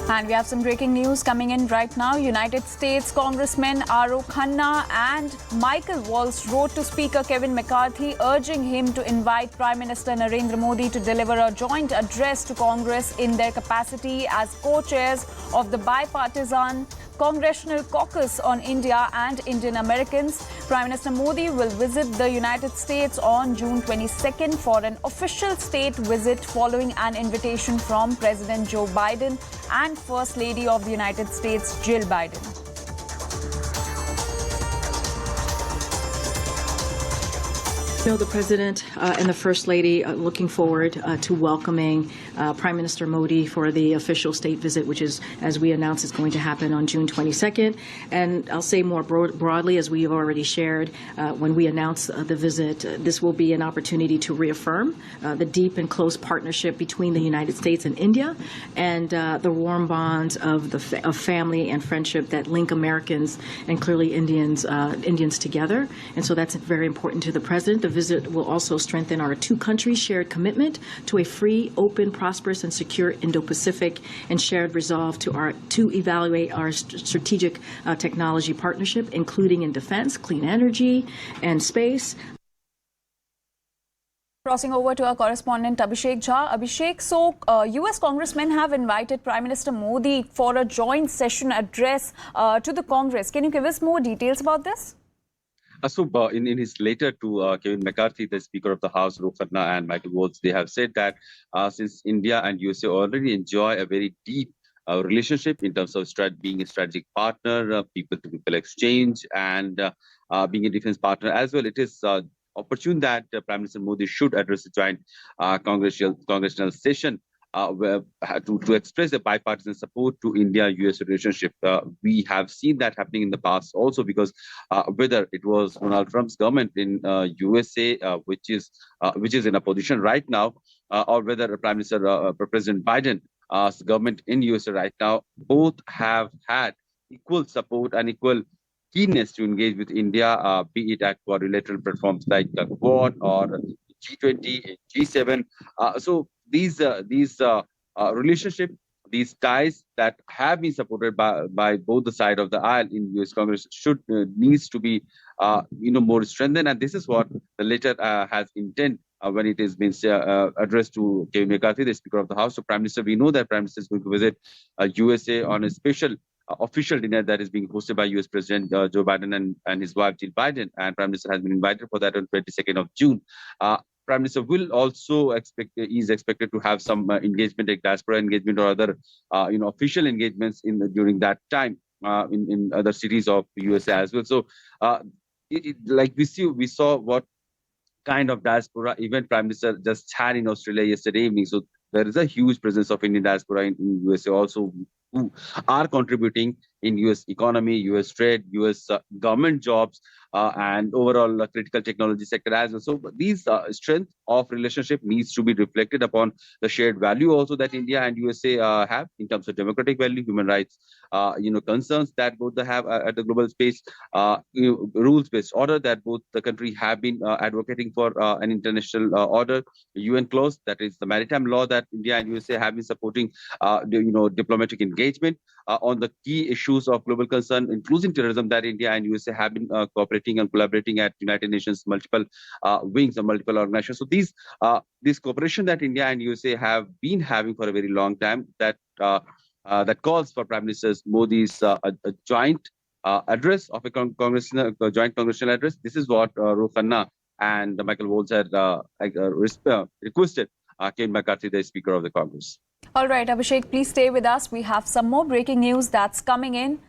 And we have some breaking news coming in right now. United States Congressmen R.O. Khanna and Michael Waltz wrote to Speaker Kevin McCarthy urging him to invite Prime Minister Narendra Modi to deliver a joint address to Congress in their capacity as co-chairs of the bipartisan Congressional Caucus on India and Indian Americans. Prime Minister Modi will visit the United States on June 22nd for an official state visit following an invitation from President Joe Biden and First Lady of the United States, Jill Biden. The President and the First Lady are looking forward to welcoming Prime Minister Modi for the official state visit, which is, as we announced, is going to happen on June 22nd. And I'll say more broadly, as we have already shared, when we announce the visit, this will be an opportunity to reaffirm the deep and close partnership between the United States and India and the warm bonds of family and friendship that link Americans and clearly Indians together. And so that's very important to the President. The visit will also strengthen our two countries' shared commitment to a free, open, prosperous, and secure Indo-Pacific and shared resolve to evaluate our strategic technology partnership, including in defense, clean energy, and space. Crossing over to our correspondent Abhishek Jha. Abhishek, so U.S. congressmen have invited Prime Minister Modi for a joint session address to the Congress. Can you give us more details about this? In his letter to Kevin McCarthy, the Speaker of the House, Khanna and Michael Waltz, they have said that since India and USA already enjoy a very deep relationship in terms of being a strategic partner, people-to-people exchange, and being a defense partner as well, it is opportune that Prime Minister Modi should address a joint congressional session to express the bipartisan support to India-US relationship. We have seen that happening in the past also, because whether it was Donald Trump's government in USA, which is in a position right now, or whether President Biden's government in USA right now, both have had equal support and equal keenness to engage with India, be it at quadrilateral platforms like Quad or G20, G7. So these relationship, these ties that have been supported by both the side of the aisle in U.S. Congress needs to be more strengthened, and this is what the letter has intent when it is been addressed to Kevin McCarthy, the Speaker of the House. So Prime Minister, we know that Prime Minister is going to visit USA on a special official dinner that is being hosted by U.S. President Joe Biden and his wife Jill Biden, and Prime Minister has been invited for that on 22nd of June. Prime Minister will also is expected to have some engagement, like diaspora engagement or other official engagements during that time in other cities of USA as well. So like we saw what kind of diaspora event Prime Minister just had in Australia yesterday evening. So there is a huge presence of Indian diaspora in USA also, who are contributing in U.S. economy, U.S. trade, U.S. government jobs, and overall critical technology sector as well. So these strength of relationship needs to be reflected upon the shared value also that India and USA have in terms of democratic value, human rights, concerns that both have at the global space, rules-based order that both the country have been advocating for an international order, UN clause, that is the maritime law that India and USA have been supporting, diplomatic engagement on the key issues of global concern, including terrorism, that India and USA have been cooperating and collaborating at United Nations multiple wings and multiple organizations. So this cooperation that India and USA have been having for a very long time, that calls for Prime Minister Modi's a joint address of a joint congressional address. This is what Khanna and Michael Waltz had requested Kevin McCarthy, the Speaker of the Congress. All right, Abhishek, please stay with us. We have some more breaking news that's coming in.